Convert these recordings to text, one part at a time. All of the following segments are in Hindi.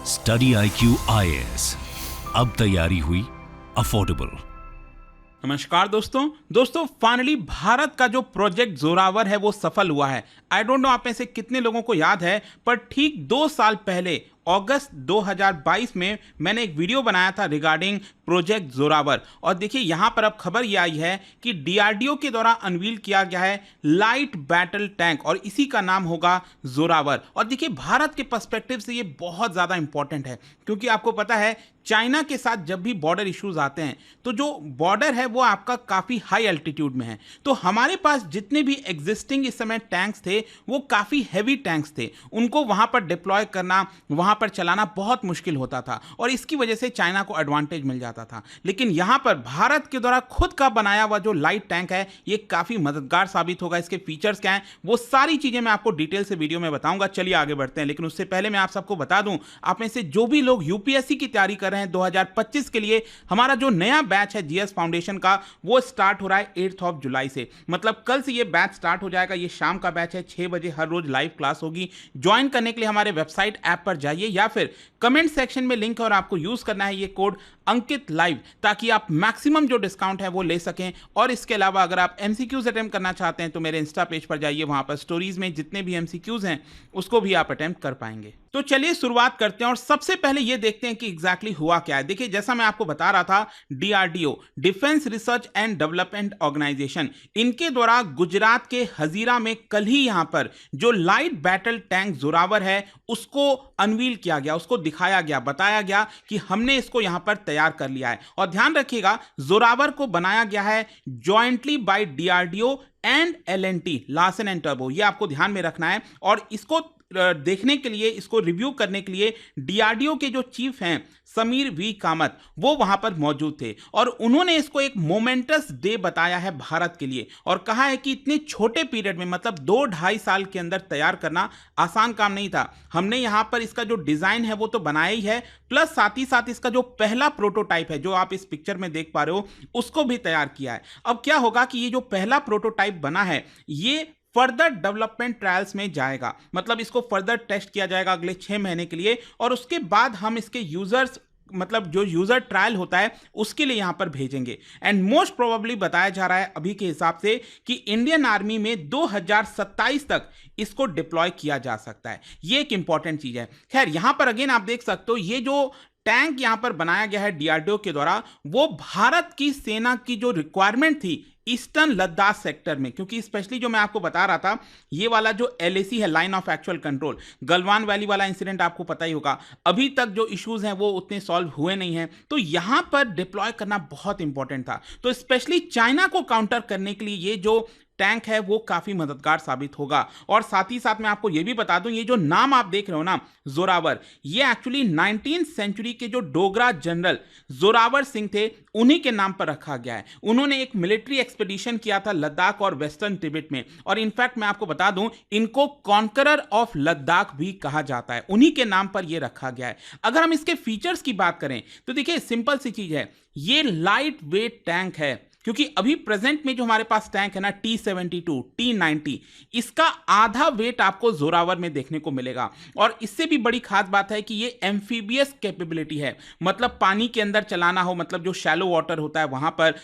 स्टडी IQ IAS, अब तैयारी हुई अफोर्डेबल। नमस्कार दोस्तों फाइनली भारत का जो प्रोजेक्ट जोरावर है वो सफल हुआ है। आई डोंट नो आप में से कितने लोगों को याद है, पर ठीक 2 साल पहले अगस्त 2022 में मैंने एक वीडियो बनाया था रिगार्डिंग प्रोजेक्ट जोरावर। और देखिए यहाँ पर अब खबर ये आई है कि DRDO के द्वारा अनवील किया गया है लाइट बैटल टैंक और इसी का नाम होगा जोरावर। और देखिए भारत के पर्सपेक्टिव से ये बहुत ज़्यादा इंपॉर्टेंट है, क्योंकि आपको पता है चाइना के साथ जब भी बॉर्डर इश्यूज आते हैं तो जो बॉर्डर है वो आपका काफ़ी हाई एल्टीट्यूड में है। तो हमारे पास जितने भी एग्जिस्टिंग इस समय टैंक्स थे वो काफ़ी हैवी टैंक्स थे, उनको वहाँ पर डिप्लॉय करना, वहाँ पर चलाना बहुत मुश्किल होता था और इसकी वजह से चाइना को एडवांटेज मिल जाता था। लेकिन यहाँ पर भारत के द्वारा खुद का बनाया हुआ जो लाइट टैंक है ये काफ़ी मददगार साबित होगा। इसके फीचर्स क्या हैं वो सारी चीज़ें मैं आपको डिटेल से वीडियो में बताऊंगा। चलिए आगे बढ़ते हैं, लेकिन उससे पहले मैं आप सबको बता दूं, आप में से जो भी लोग UPSC की तैयारी कर रहे हैं 2025 के लिए, हमारा जो नया बैच है GS फाउंडेशन का वो स्टार्ट हो रहा है 8 जुलाई से। मतलब कल से ये बैच स्टार्ट हो जाएगा। ये शाम का बैच है, 6 बजे हर रोज लाइव क्लास होगी। ज्वाइन करने के लिए हमारे वेबसाइट ऐप पर जाइए या फिर कमेंट सेक्शन में लिंक है और आपको यूज करना है ये कोड अंकित लाइव, ताकि आप मैक्सिमम जो डिस्काउंट है वो ले सकें। और इसके अलावा अगर आप MCQs अटेम्प्ट करना चाहते हैं तो मेरे इंस्टा पेज पर जाइए, वहां पर स्टोरीज में जितने भी MCQs हैं उसको भी आप अटेम्प्ट कर पाएंगे। तो चलिए शुरुआत करते हैं और सबसे पहले ये देखते हैं कि एग्जैक्टली हुआ क्या है। देखिए जैसा मैं आपको बता रहा था, DRDO defence research and development organisation, इनके द्वारा गुजरात के हजीरा में कल ही यहां पर जो लाइट बैटल टैंक जोरावर है उसको अनवील किया गया, उसको दिखाया गया, बताया गया कि हमने इसको यहां पर तैयार कर लिया है। और ध्यान रखिएगा जोरावर को बनाया गया है जॉइंटली बाय DRDO एंड L&T, लार्सन एंड टर्बो, ये आपको ध्यान में रखना है। और इसको देखने के लिए, इसको रिव्यू करने के लिए DRDO के जो चीफ हैं समीर V कामत, वो वहां पर मौजूद थे और उन्होंने इसको एक मोमेंटस डे बताया है भारत के लिए और कहा है कि इतने छोटे पीरियड में, मतलब 2-2.5 साल के अंदर तैयार करना आसान काम नहीं था। हमने यहां पर इसका जो डिजाइन है वो तो बनाया ही है, प्लस साथ ही साथ इसका जो पहला प्रोटोटाइप है जो आप इस पिक्चर में देख पा रहे हो उसको भी तैयार किया है। अब क्या होगा कि ये जो पहला प्रोटोटाइप बना है ये फर्दर डेवलपमेंट ट्रायल्स में जाएगा, मतलब इसको फर्दर टेस्ट किया जाएगा अगले 6 महीने के लिए और उसके बाद हम इसके यूजर्स, मतलब जो यूजर ट्रायल होता है उसके लिए यहां पर भेजेंगे। एंड मोस्ट प्रोबेबली बताया जा रहा है अभी के हिसाब से कि इंडियन आर्मी में 2027 तक इसको डिप्लॉय किया जा सकता है। ये एक इंपॉर्टेंट चीज है। खैर यहां पर अगेन आप देख सकते हो ये जो टैंक यहां पर बनाया गया है DRDO के द्वारा, वो भारत की सेना की जो रिक्वायरमेंट थी ईस्टर्न लद्दाख सेक्टर में, क्योंकि स्पेशली जो मैं आपको बता रहा था ये वाला जो LAC है, line of actual control, Galwan valley वाला इंसिडेंट आपको पता ही होगा, अभी तक जो इश्यूज हैं वो उतने सॉल्व हुए नहीं हैं, तो यहां पर डिप्लॉय करना बहुत इंपॉर्टेंट था। तो स्पेशली चाइना को काउंटर करने के लिए ये जो टैंक है वो काफी मददगार साबित होगा। और साथ ही साथ मैं आपको ये भी बता दूं, ये जो नाम आप देख रहे हो ना जोरावर, ये एक्चुअली 19th सेंचुरी के जो डोगरा जनरल जोरावर सिंह थे उन्हीं के नाम पर रखा गया है। उन्होंने एक मिलिट्री एक्सपेडिशन किया था लद्दाख और वेस्टर्न तिब्बत में, और इनफैक्ट मैं आपको बता दूं इनको कॉन्करर ऑफ लद्दाख भी कहा जाता है, उन्हीं के नाम पर यह रखा गया है। अगर हम इसके फीचर्स की बात करें तो देखिए सिंपल सी चीज है, ये लाइट वेट टैंक है, क्योंकि अभी प्रेजेंट में जो हमारे पास टैंक है ना T-72, T-90, इसका आधा वेट आपको जोरावर में देखने को मिलेगा। और इससे भी बड़ी खास बात है कि ये एम्फीबियस कैपेबिलिटी है, मतलब पानी के अंदर चलाना हो, मतलब जो शैलो वाटर होता है वहां पर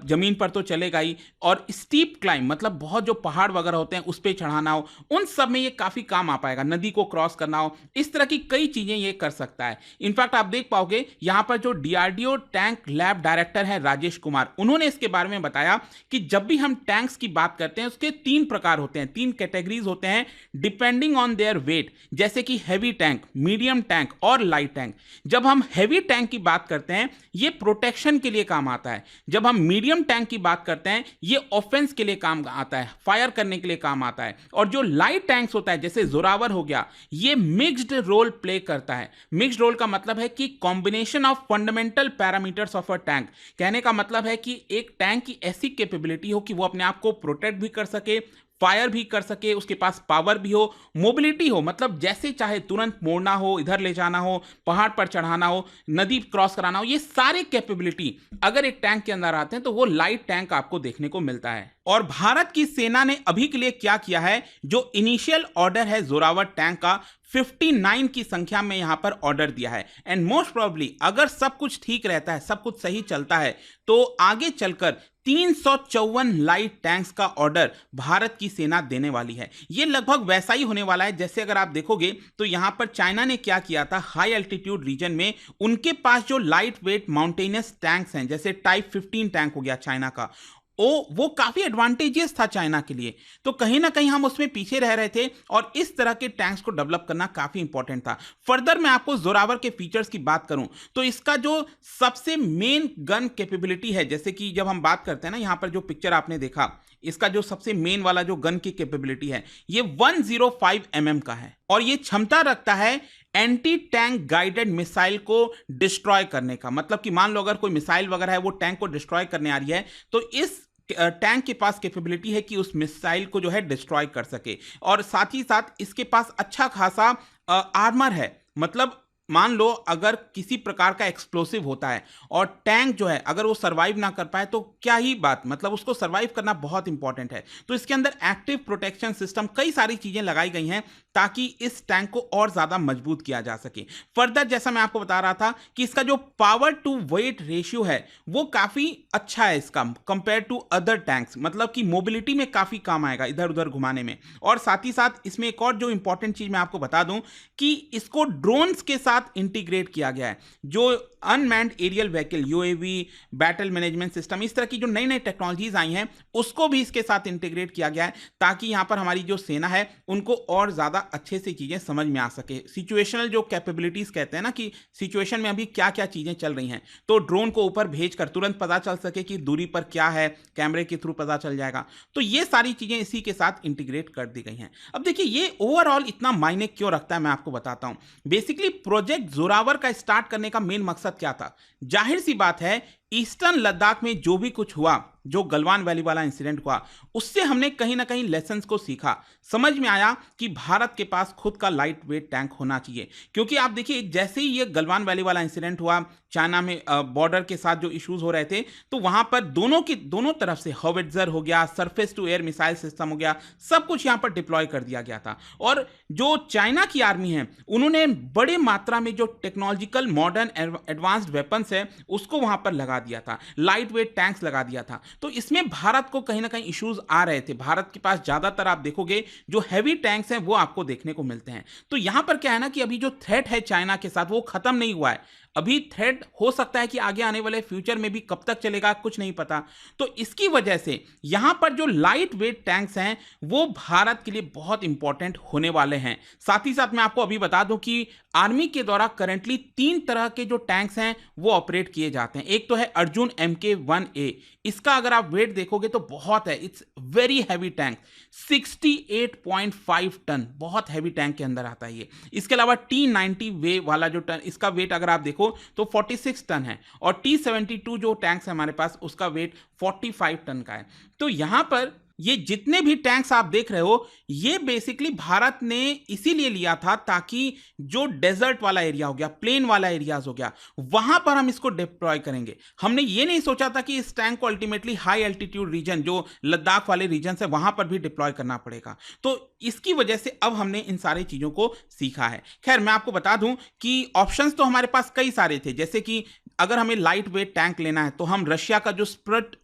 जमीन पर तो चलेगा ही, और स्टीप क्लाइम, मतलब बहुत जो पहाड़ वगैरह होते हैं उस पर चढ़ाना हो, उन सब में ये काफी काम आ पाएगा। नदी को क्रॉस करना हो, इस तरह की कई चीजें ये कर सकता है। इनफैक्ट आप देख पाओगे यहां पर जो DRDO टैंक लैब डायरेक्टर है राजेश कुमार, उन्होंने इसके बारे में बताया कि जब भी हम टैंक्स की बात करते हैं उसके 3 प्रकार होते हैं, 3 कैटेगरीज होते हैं डिपेंडिंग ऑन देयर वेट, जैसे कि हैवी टैंक, मीडियम टैंक और लाइट टैंक। जब हम हैवी टैंक की बात करते हैं ये प्रोटेक्शन के लिए काम आता है, जब हम मीडियम टैंक की बात करते हैं ये ऑफेंस के लिए काम आता है, फायर करने के लिए काम आता है, और जो लाइट टैंक्स होता है जैसे जोरावर हो गया ये मिक्स्ड रोल प्ले करता है। मिक्स्ड रोल का मतलब है कि combination of fundamental parameters of a tank, कहने का मतलब है कि एक टैंक की ऐसी कैपेबिलिटी हो कि वो अपने आप को प्रोटेक्ट भी कर सके, फायर भी कर सके, उसके पास पावर भी हो, मोबिलिटी हो, मतलब जैसे चाहे तुरंत मोड़ना हो, इधर ले जाना हो, पहाड़ पर चढ़ाना हो, नदी क्रॉस कराना हो, ये सारे कैपेबिलिटी अगर एक टैंक के अंदर आते हैं तो वो लाइट टैंक आपको देखने को मिलता है। और भारत की सेना ने अभी के लिए क्या किया है, जो इनिशियल ऑर्डर है जोरावर टैंक का 59 की संख्या में यहां पर ऑर्डर दिया है। एंड मोस्ट प्रोबेबली अगर सब कुछ ठीक रहता है, सब कुछ सही चलता है, तो आगे चलकर 354 लाइट टैंक्स का ऑर्डर भारत की सेना देने वाली है। यह लगभग वैसा ही होने वाला है जैसे अगर आप देखोगे तो यहां पर चाइना ने क्या किया था, हाई एल्टीट्यूड रीजन में उनके पास जो लाइट वेट माउंटेनियस टैंक्स हैं, जैसे टाइप 15 टैंक हो गया चाइना का, वो काफी एडवांटेजियस था चाइना के लिए। तो कहीं ना कहीं हम उसमें पीछे रह रहे थे और इस तरह के टैंक्स को डेवलप करना काफी इंपॉर्टेंट था। फर्दर मैं आपको जोरावर के फीचर्स की बात करूं तो इसका जो सबसे मेन गन कैपेबिलिटी है, जैसे कि जब हम बात करते हैं ना, यहां पर जो पिक्चर आपने देखा, इसका जो सबसे मेन वाला जो गन की कैपेबिलिटी है ये 105 mm का है और ये क्षमता रखता है एंटी टैंक गाइडेड मिसाइल को डिस्ट्रॉय करने का। मतलब कि मान लो अगर कोई मिसाइल वगैरह है वो टैंक को डिस्ट्रॉय करने आ रही है तो इस टैंक के पास कैपेबिलिटी है कि उस मिसाइल को जो है डिस्ट्रॉय कर सके। और साथ ही साथ इसके पास अच्छा खासा आर्मर है। मतलब मान लो अगर किसी प्रकार का एक्सप्लोसिव होता है और टैंक जो है अगर वो सरवाइव ना कर पाए तो क्या ही बात, मतलब उसको सरवाइव करना बहुत इंपॉर्टेंट है। तो इसके अंदर एक्टिव प्रोटेक्शन सिस्टम, कई सारी चीजें लगाई गई हैं ताकि इस टैंक को और ज्यादा मजबूत किया जा सके। फर्दर जैसा मैं आपको बता रहा था कि इसका जो पावर टू वेट रेशियो है वो काफी अच्छा है इसका कंपेयर टू अदर टैंक्स। मतलब कि मोबिलिटी में काफी काम आएगा इधर उधर घुमाने में। और साथ ही साथ इसमें एक और जो इंपॉर्टेंट चीज मैं आपको बता दूं कि इसको ड्रोन्स के साथ इंटीग्रेट किया गया है। जो unmanned aerial vehicle, UAV, battle management system, इस तरह की जो नई नई टेक्नोलॉजीज आई हैं उसको भी इसके साथ इंटीग्रेट किया गया है ताकि यहां पर हमारी जो सेना है उनको और ज्यादा अच्छे से चीजें समझ में आ सके। सिचुएशनल जो कैपेबिलिटीज कहते हैं ना, कि सिचुएशन में अभी क्या क्या चीजें चल रही हैं, तो ड्रोन को ऊपर भेजकर तुरंत पता चल सके कि दूरी पर क्या है, कैमरे के थ्रू पता चल जाएगा। तो ये सारी चीजें इसी के साथ इंटीग्रेट कर दी गई हैं। अब देखिए ये ओवरऑल इतना मायने क्यों रखता है मैं आपको बताता हूं। बेसिकली प्रोजेक्ट जोरावर का स्टार्ट करने का मेन मकसद क्या था? जाहिर सी बात है, ईस्टर्न लद्दाख में जो भी कुछ हुआ, जो गलवान वैली वाला इंसिडेंट हुआ, उससे हमने कहीं ना कहीं लेसन्स को सीखा। समझ में आया कि भारत के पास खुद का लाइट वेट टैंक होना चाहिए। क्योंकि आप देखिए जैसे ही ये गलवान वैली वाला इंसिडेंट हुआ, चाइना में बॉर्डर के साथ जो इश्यूज हो रहे थे, तो वहां पर दोनों तरफ से हॉविट्जर हो गया, surface to air missile system हो गया, सब कुछ यहां पर डिप्लॉय कर दिया गया था। और जो चाइना की आर्मी है उन्होंने बड़े मात्रा में जो टेक्नोलॉजिकल मॉडर्न एडवांस्ड वेपन्स है उसको वहां पर लगा दिया था, लाइट वेट टैंक्स लगा दिया था। तो इसमें भारत को कहीं ना कहीं इश्यूज आ रहे थे। भारत के पास ज्यादातर आप देखोगे जो हैवी टैंक्स हैं वो आपको देखने को मिलते हैं। तो यहां पर क्या है ना कि अभी जो थ्रेट है चाइना के साथ वो खत्म नहीं हुआ है। अभी थ्रेट हो सकता है कि आगे आने वाले फ्यूचर में भी कब तक चलेगा कुछ नहीं पता। तो इसकी वजह से यहां पर जो लाइट वेट टैंक्स हैं वो भारत के लिए बहुत इंपॉर्टेंट होने वाले हैं। साथ ही साथ मैं आपको अभी बता दूं कि आर्मी के द्वारा करंटली 3 तरह के जो टैंक्स हैं वो ऑपरेट किए जाते हैं। एक तो है अर्जुन MK-1A। इसका अगर आप वेट देखोगे तो बहुत है, it's very heavy tank, 68.5 ton, बहुत हैवी टैंक के अंदर आता है ये। इसके अलावा T-90 वे वाला जो टन, इसका वेट अगर आप देखो तो 46 टन है। और T-72 जो टैंक्स है हमारे पास उसका वेट 45 टन का है। तो यहां पर ये जितने भी टैंक्स आप देख रहे हो ये बेसिकली भारत ने इसीलिए लिया था ताकि जो डेजर्ट वाला एरिया हो गया, प्लेन वाला एरियाज हो गया, वहां पर हम इसको डिप्लॉय करेंगे। हमने ये नहीं सोचा था कि इस टैंक को अल्टीमेटली हाई एल्टीट्यूड रीजन, जो लद्दाख वाले रीजन है, वहां पर भी डिप्लॉय करना पड़ेगा। तो इसकी वजह से अब हमने इन सारी चीजों को सीखा है। खैर मैं आपको बता दूं कि ऑप्शंस तो हमारे पास कई सारे थे। जैसे कि अगर हमें लाइट वेट टैंक लेना है तो हम रशिया का जो स्प्रट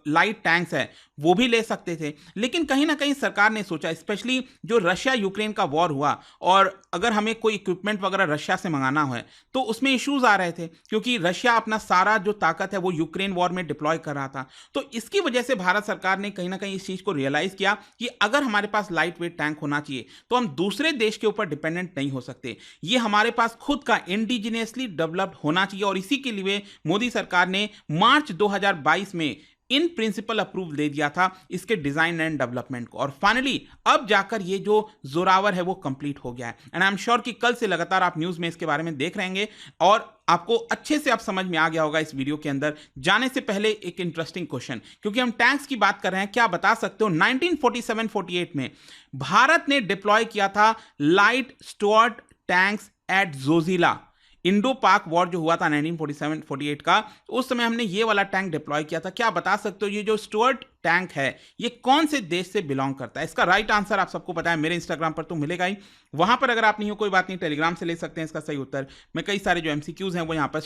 लाइट टैंक्स है वो भी ले सकते थे। लेकिन कहीं ना कहीं सरकार ने सोचा, स्पेशली जो रशिया यूक्रेन का वॉर हुआ और अगर हमें कोई इक्विपमेंट वगैरह रशिया से मंगाना हो तो उसमें इश्यूज आ रहे थे क्योंकि रशिया अपना सारा जो ताकत है वो यूक्रेन वॉर में डिप्लॉय कर रहा था। तो इसकी वजह से भारत सरकार ने कहीं ना कहीं इस चीज को रियलाइज किया कि अगर हमारे पास लाइट वेट टैंक होना चाहिए तो हम दूसरे देश के ऊपर डिपेंडेंट नहीं हो सकते। ये हमारे पास खुद का इंडिजिनियसली डेवलप्ड होना चाहिए। और इसी के लिए मोदी सरकार ने मार्च 2022 में इन प्रिंसिपल अप्रूव दे दिया था इसके डिजाइन एंड डेवलपमेंट को। और फाइनली अब जाकर ये जो जोरावर है वो कंप्लीट हो गया है। एंड आई एम श्योर कि कल से लगातार आप न्यूज में इसके बारे में देख रहेंगे और आपको अच्छे से अब समझ में आ गया होगा इस वीडियो के अंदर। जाने से पहले एक इंटरेस्टिंग क्वेश्चन, क्योंकि हम टैंक्स की बात कर रहे हैं, क्या बता सकते हो 1947-48 में भारत ने डिप्लॉय किया था light Stuart tanks at Zojila. Indo Pak war जो हुआ था 1947-48 का, उस समय हमने ये वाला टैंक डिप्लॉय किया था। क्या बता सकते हो ये जो स्टुअर्ट टैंक है ये कौन से देश से बिलोंग करता है? इसका राइट आंसर आप सबको पता है, मेरे इंस्टाग्राम पर तो मिलेगा ही। वहां पर अगर आप नहीं हो कोई बात नहीं, टेलीग्राम से ले सकते हैं इसका सही उत्तर। मैं कई सारे जो एमसीक्यूज हैं वो यहाँ पर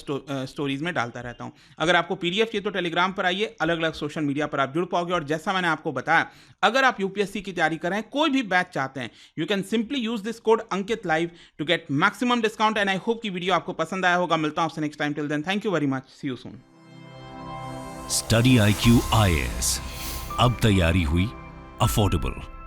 स्टोरीज में डालता रहता हूँ। अगर आपको पीडीएफ चाहिए तो टेलीग्राम पर आइए, अलग अलग सोशल मीडिया पर आप जुड़ पाओगे। और जैसा मैंने आपको बताया, अगर आप यूपीएससी की तैयारी कर रहे हैं, कोई भी बैच चाहते हैं, you can simply use this code Ankit live to get maximum discount. And I hope की वीडियो आपको पसंद आया होगा। मिलता हूं आपसे next time. Till then thank you very much, see you soon. Study IQ IAS, अब तैयारी हुई अफोर्डेबल।